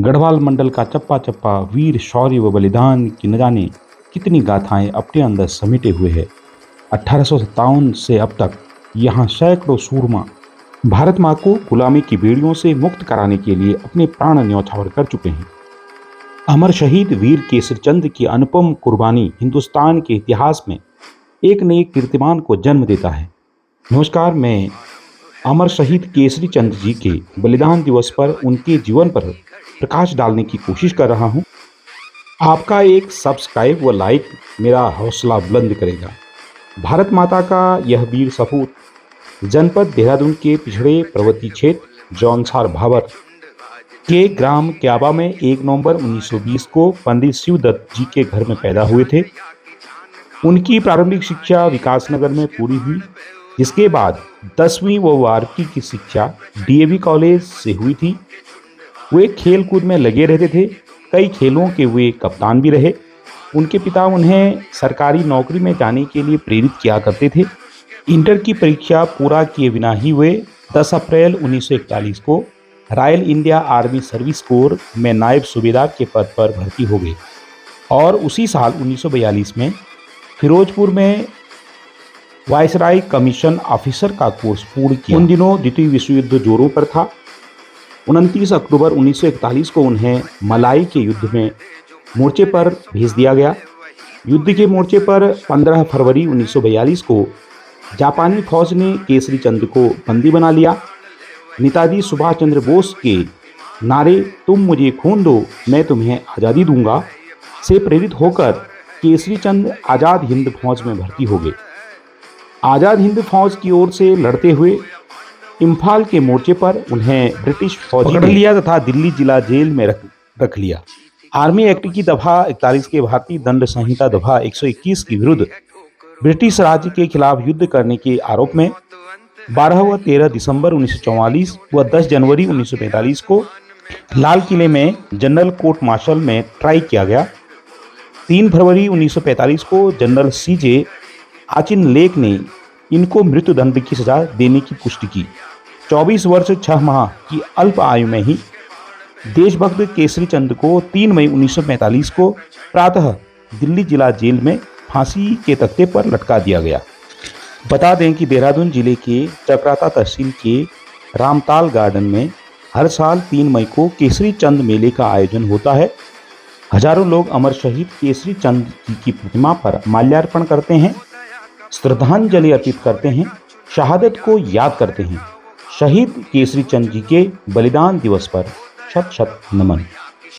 गढ़वाल मंडल का चप्पा चप्पा वीर शौर्य व बलिदान की न जाने कितनी गाथाएं अपने अंदर समेटे हुए है। 1857 से अब तक यहाँ सैकड़ों सूरमा भारत माँ को गुलामी की बेड़ियों से मुक्त कराने के लिए अपने प्राण न्यौछावर कर चुके हैं। अमर शहीद वीर केसरी चंद की अनुपम कुर्बानी हिंदुस्तान के इतिहास में एक नए कीर्तिमान को जन्म देता है। नमस्कार, मैं अमर शहीद केसरी चंद जी के बलिदान दिवस पर उनके जीवन पर प्रकाश डालने की कोशिश कर रहा हूं। आपका एक सब्सक्राइब व लाइक मेरा हौसला बुलंद करेगा। भारत माता का यह वीर सपूत जनपद देहरादून के पिछड़े पर्वतीय क्षेत्र जौनसार भाबर के ग्राम क्याबा में 1 नवंबर 1920 को पंडित शिवदत्त जी के घर में पैदा हुए थे। उनकी प्रारंभिक शिक्षा विकासनगर में पूरी हुई, जिसके बाद 10वीं व 12वीं की शिक्षा डीएवी कॉलेज से हुई थी। वे खेल कूद में लगे रहते थे, कई खेलों के वे कप्तान भी रहे। उनके पिता उन्हें सरकारी नौकरी में जाने के लिए प्रेरित किया करते थे। इंटर की परीक्षा पूरा किए बिना ही वे 10 अप्रैल 1941 को royal India army service corps में नायब सूबेदार के पद पर भर्ती हो गए और उसी साल 1942 में फिरोजपुर में वायसराय कमीशन ऑफिसर का कोर्स पूर्ण किया। उन दिनों द्वितीय विश्व युद्ध जोरों पर था। 29 अक्टूबर 1941 को उन्हें मलाई के युद्ध में मोर्चे पर भेज दिया गया। युद्ध के मोर्चे पर 15 फरवरी 1942 को जापानी फौज ने केसरी चंद को बंदी बना लिया। नेताजी सुभाष चंद्र बोस के नारे "तुम मुझे खून दो, मैं तुम्हें आज़ादी दूंगा" से प्रेरित होकर केसरी चंद आज़ाद हिंद फौज में भर्ती हो गए। आज़ाद हिंद फौज की ओर से लड़ते हुए इम्फाल के मोर्चे पर उन्हें ब्रिटिश फौज पकड़ लिया तथा दिल्ली जिला जेल में रख लिया। आर्मी एक्ट की दफा 41 के भारतीय दंड संहिता दफा 121 के विरुद्ध ब्रिटिश राज्य के खिलाफ युद्ध करने के आरोप में 12 व 13 दिसंबर 1944 व 10 जनवरी 1945 को लाल किले में जनरल कोर्ट मार्शल में ट्राई किया गया। 3 फरवरी 1945 को जनरल सीजे आचिन लेक ने इनको मृत्युदंड की सजा देने की पुष्टि की। 24 वर्ष 6 माह की अल्प आयु में ही देशभक्त केसरी चंद को 3 मई 1945 को प्रातः दिल्ली जिला जेल में फांसी के तख्ते पर लटका दिया गया। बता दें कि देहरादून जिले के चकराता तहसील के रामताल गार्डन में हर साल 3 मई को केसरी चंद मेले का आयोजन होता है। हजारों लोग अमर शहीद केसरी चंद की प्रतिमा पर माल्यार्पण करते हैं, श्रद्धांजलि अर्पित करते हैं, शहादत को याद करते हैं। शहीद केसरी चंद जी के बलिदान दिवस पर शत शत नमन।